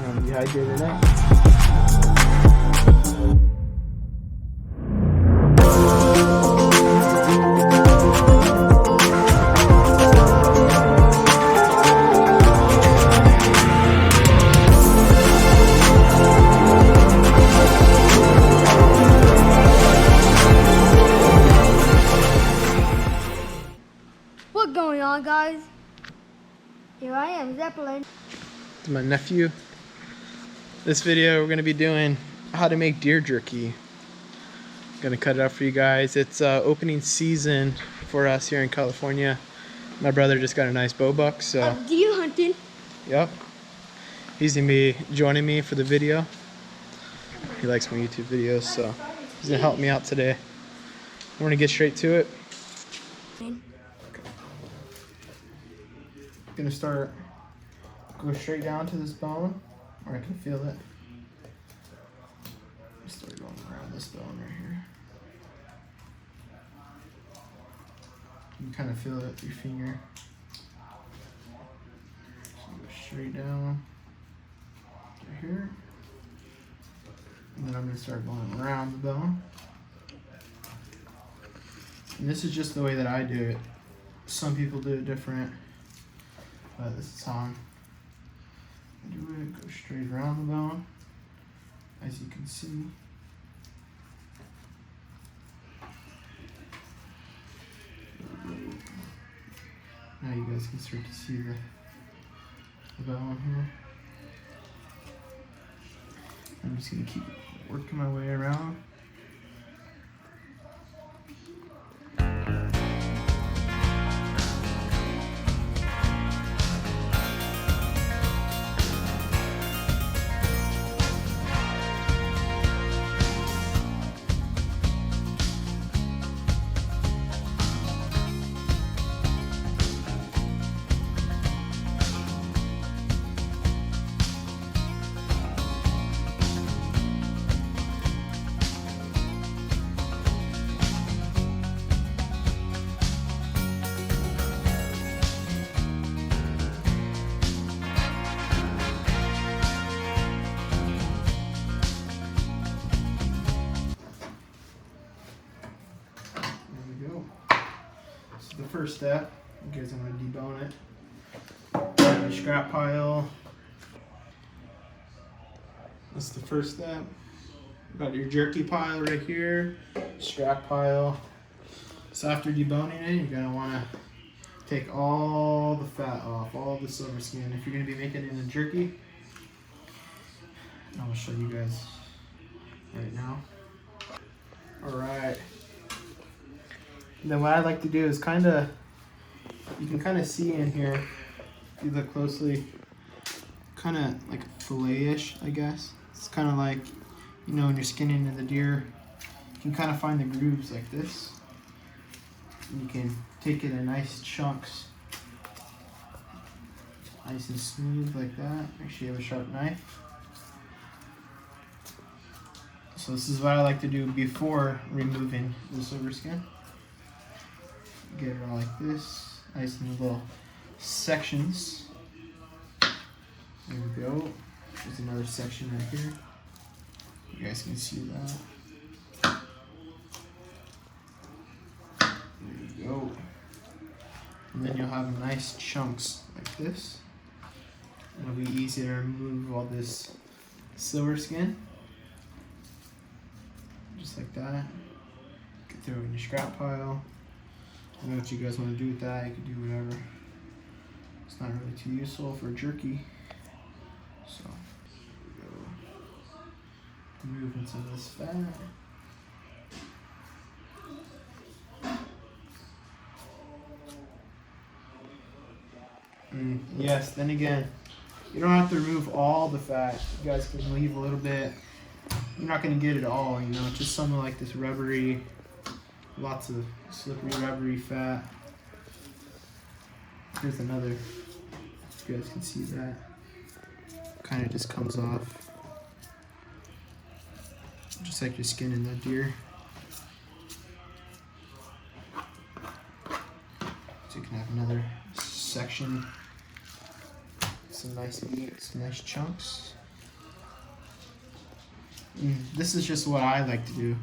Dehydrated now. What's going on, guys? Here I am, Zeppelin. To my nephew. This video we're gonna be doing how to make deer jerky. I'm gonna cut it up for you guys. It's opening season for us here in California. My brother just got a nice bow buck, so Deer hunting. yep. He's gonna be joining me for the video. He likes my YouTube videos, so he's gonna help me out today. We're gonna get straight to it. Gonna go straight down to this bone, or I can feel it. Start going around this bone right here. You can kind of feel it with your finger. So go straight down to here. And then I'm gonna start going around the bone. And this is just the way that I do it. Some people do it different, but this is how I do it. Go straight around the bone, as you can see. Now you guys can start to see the bone here. I'm just gonna keep working my way around. The first step, you guys, I'm going to debone it. Your scrap pile. That's the first step. Got your jerky pile right here, scrap pile. So after deboning it, you're going to want to take all the fat off, all the silver skin. If you're going to be making it in a jerky, I'm going to show you guys right now. Alright. And then what I like to do is you can kind of see in here, if you look closely, kind of like fillet-ish, I guess. It's kind of like, you know, when you're skinning into the deer, you can kind of find the grooves like this. And you can take it in nice chunks, nice and smooth like that. Make sure you have a sharp knife. So this is what I like to do before removing the silver skin. Get it all like this, nice in little sections. There we go. There's another section right here. You guys can see that. There you go. And then you'll have nice chunks like this. It'll be easy to remove all this silver skin. Just like that. You can throw it in your scrap pile. I don't know what you guys want to do with that. You can do whatever. It's not really too useful for jerky. So, removing some of this fat. And yes, then again, you don't have to remove all the fat. You guys can leave a little bit. You're not going to get it all, you know, just some of like this rubbery, lots of slippery, rubbery fat. Here's another, if you guys can see that. Kind of just comes off. Just like your skin in the deer. So you can have another section. Some nice meat, some nice chunks. This is just what I like to do.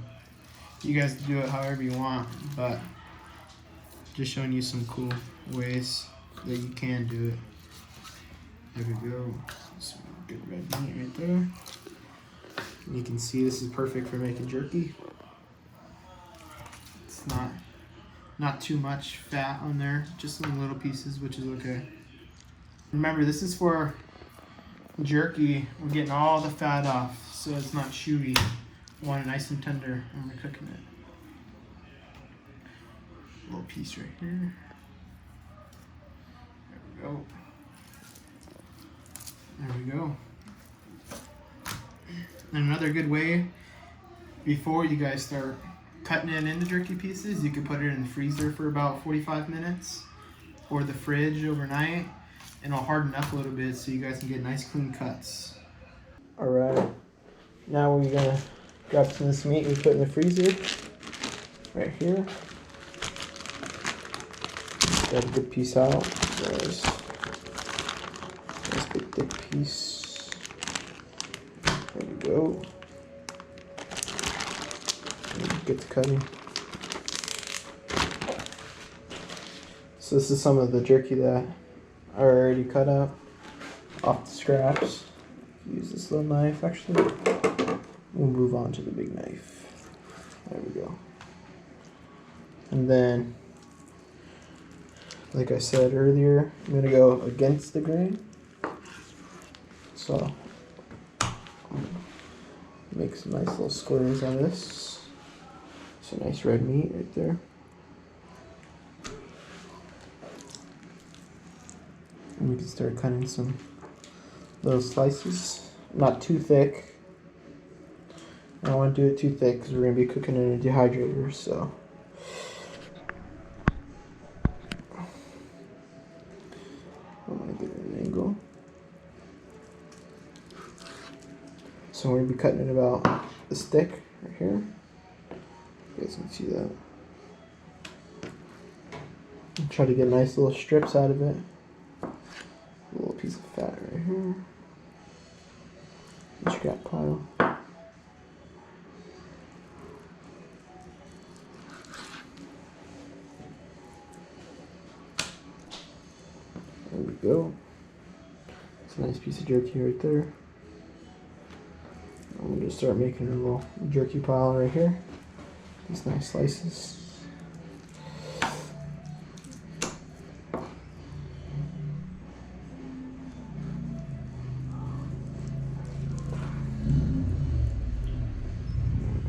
You guys do it however you want, but just showing you some cool ways that you can do it. There we go. Some good red meat right there. And you can see this is perfect for making jerky. It's not too much fat on there, just some little pieces, which is okay. Remember, this is for jerky. We're getting all the fat off, so it's not chewy. We want it nice and tender when we're cooking it. A little piece right here. There we go. There we go. And another good way, before you guys start cutting it into jerky pieces, you can put it in the freezer for about 45 minutes or the fridge overnight, and it'll harden up a little bit so you guys can get nice clean cuts. Alright, now we're gonna grab some of this meat we put in the freezer right here. Grab a good piece out. Nice big thick piece. There we go. Get to cutting. So this is some of the jerky that I already cut up off the scraps. Use this little knife actually. We'll move on to the big knife. There we go. And then, like I said earlier, I'm gonna go against the grain. So make some nice little squares on this. Some nice red meat right there. And we can start cutting some little slices. Not too thick. I don't want to do it too thick because we're going to be cooking in a dehydrator, so. I'm going to get an angle. So we're going to be cutting it about this thick right here. You guys can see that. And try to get nice little strips out of it. A little piece of fat right here. The scrap pile. There we go. It's a nice piece of jerky right there. I'm going to start making a little jerky pile right here. These nice slices. There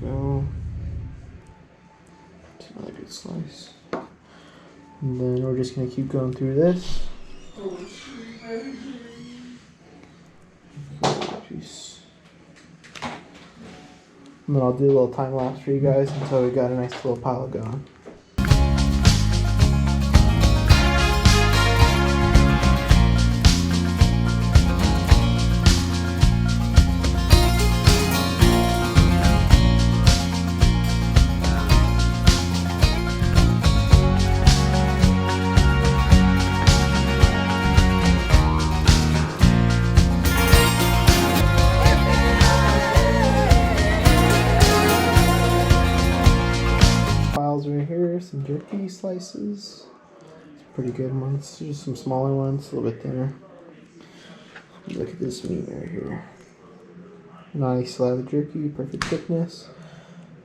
we go. It's another good slice. And then we're just going to keep going through this. Piece. And then I'll do a little time lapse for you guys until we got a nice little pile going. Right here, some jerky slices. It's pretty good ones. Just some smaller ones, a little bit thinner. Look at this meat right here. Nice slab of jerky, perfect thickness.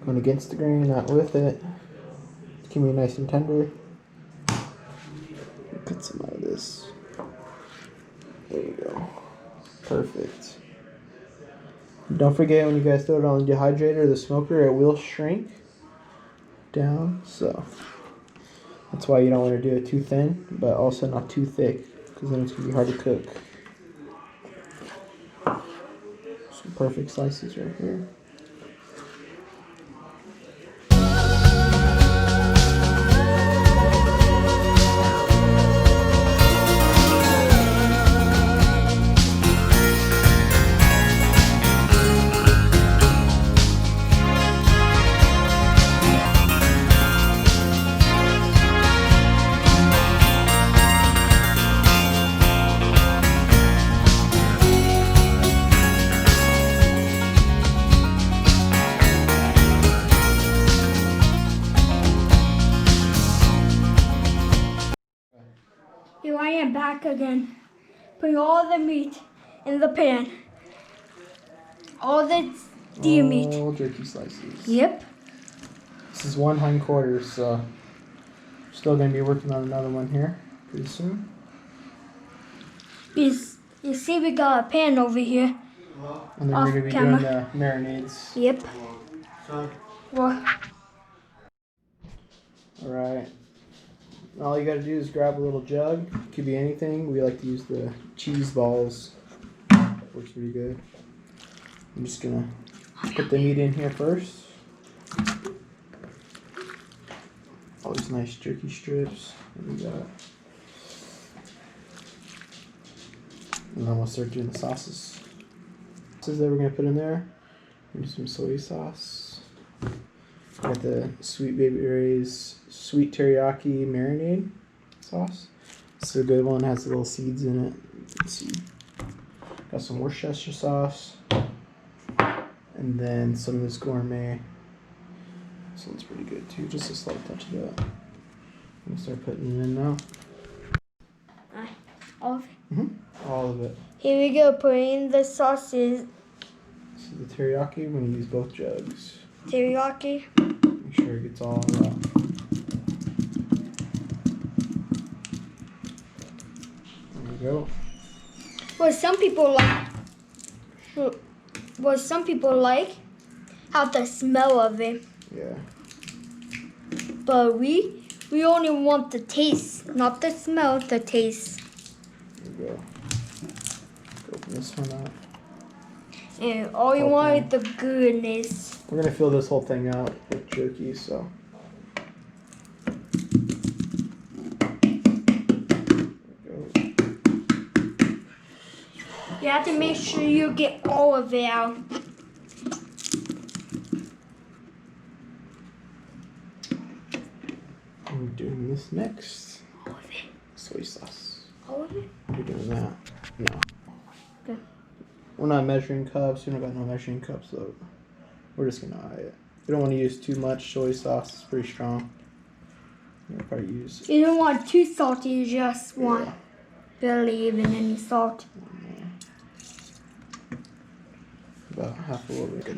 Going against the grain, not with it. Keep me nice and tender. Cut some out of this. There we go. Perfect. Don't forget, when you guys throw it on the dehydrator or the smoker, it will shrink down, so that's why you don't want to do it too thin, but also not too thick, because then it's going to be hard to cook. Some perfect slices right here. back again. Putting all the meat in the pan. All the deer meat. All jerky slices. Yep. This is one hindquarter, so still gonna be working on another one here pretty soon. You see, we got a pan over here. And then we're gonna be doing the marinades. Yep. Well, Alright. All you gotta do is grab a little jug. Could be anything. We like to use the cheese balls. Works pretty good. I'm just gonna put the meat in here first. All these nice jerky strips that we got. And then we'll start doing the sauces. That we're gonna put in there. Do some soy sauce. Got the Sweet Baby Ray's sweet teriyaki marinade sauce. It's a good one. Has the little seeds in it. Let's see. Got some Worcestershire sauce, and then some of this gourmet. This one's pretty good too. Just a slight touch of that. I'm gonna start putting it in now. all of it. All of it. Here we go, putting in the sauces. This is the teriyaki. I'm gonna use both jugs. Teriyaki. Make sure it gets all out. There we go. What some people like how the smell of it. Yeah. But we only want the taste, not the smell, the taste. There we go. Open this one up. And all you want is the goodness. We're gonna fill this whole thing out with jerky, so. You have to make sure you get all of it out. I'm doing this next. All of it. Soy sauce. All of it? We're doing that. No. Okay. We're not measuring cups. We don't got no measuring cups, so we're just gonna eye it. We don't want to use too much soy sauce. It's pretty strong. We'll probably use. You don't want too salty. You just want barely even any salt. About half a little bit.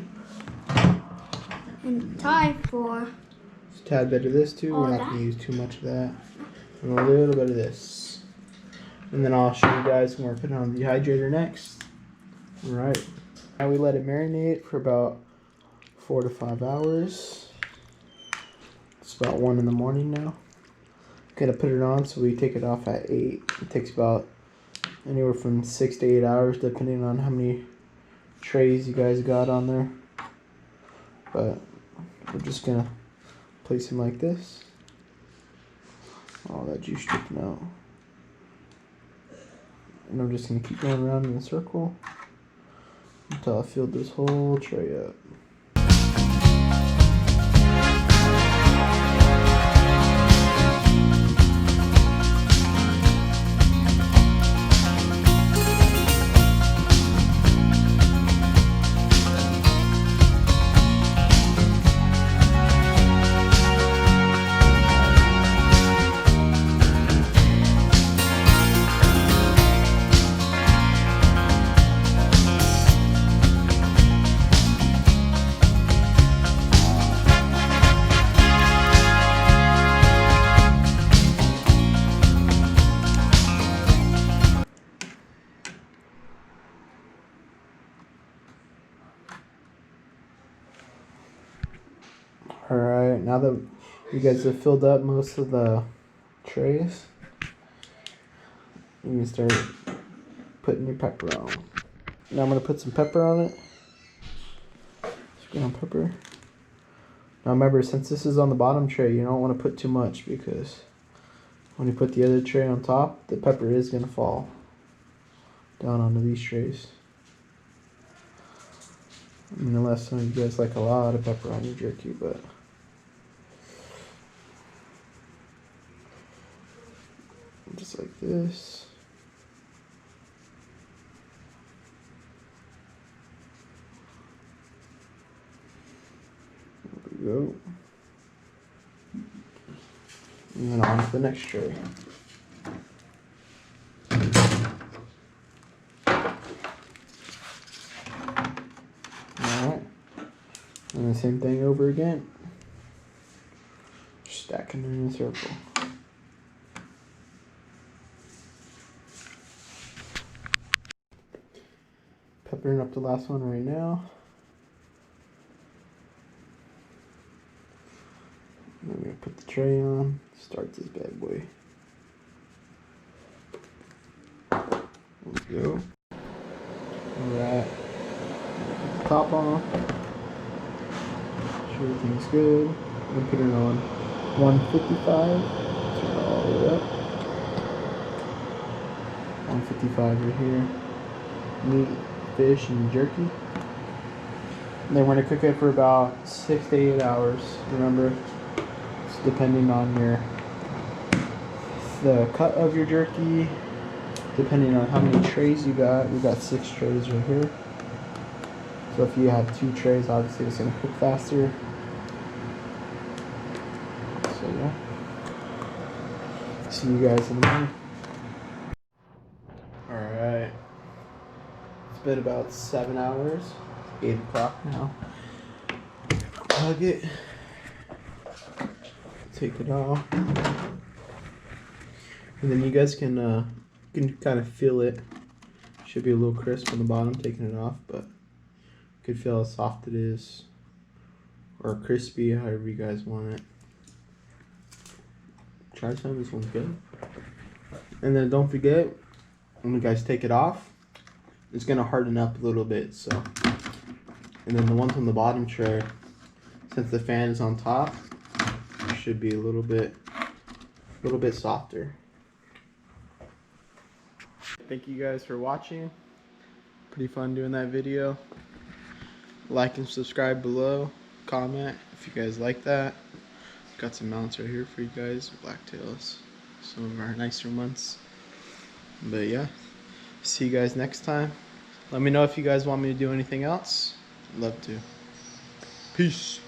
And time for Just a tad bit of this too. all We're not that? gonna use too much of that. And a little bit of this. And then I'll show you guys when we're putting on the dehydrator next. Alright. Now we let it marinate for about 4 to 5 hours. It's about 1 in the morning now. Gonna put it on, so we take it off at 8. It takes about anywhere from 6 to 8 hours depending on how many trays you guys got on there. But we're just gonna place them like this. All that juice dripping out. And I'm just gonna keep going around in a circle until I fill this whole tray up. Alright, now that you guys have filled up most of the trays, you can start putting your pepper on. Now I'm going to put some pepper on it. Just ground pepper. Now remember, since this is on the bottom tray, you don't want to put too much because when you put the other tray on top, the pepper is going to fall down onto these trays. I mean, unless some of you guys like a lot of pepper on your jerky, but just like this. There we go. And then on to the next tray. And the same thing over again. Stacking in a circle. Peppering up the last one right now. I'm gonna put the tray on. Start this bad boy. Let's go. Alright. Put the top on. Sure everything's good. I'm gonna put it on 155. Turn it all the way up. 155 right here. Meat, fish, and jerky. And then we're gonna cook it for about 6 to 8 hours. Remember, it's depending on the cut of your jerky, depending on how many trays you got. We got 6 trays right here. So if you have 2 trays, obviously it's gonna cook faster. So yeah. See you guys in the morning. Alright. It's been about 7 hours. 8 o'clock now. Plug it. Take it off. And then you guys can kind of feel it. Should be a little crisp on the bottom, taking it off, but you could feel how soft it is. Or crispy, however you guys want it. Try some, this one's good. And then don't forget, when you guys take it off, it's gonna harden up a little bit, so. And then the ones on the bottom tray, since the fan is on top, should be a little bit softer. Thank you guys for watching. Pretty fun doing that video. Like and subscribe below. Comment if you guys like that. Got some mounts right here for you guys. Blacktails. Some of our nicer ones. But yeah. See you guys next time. Let me know if you guys want me to do anything else. I'd love to. Peace.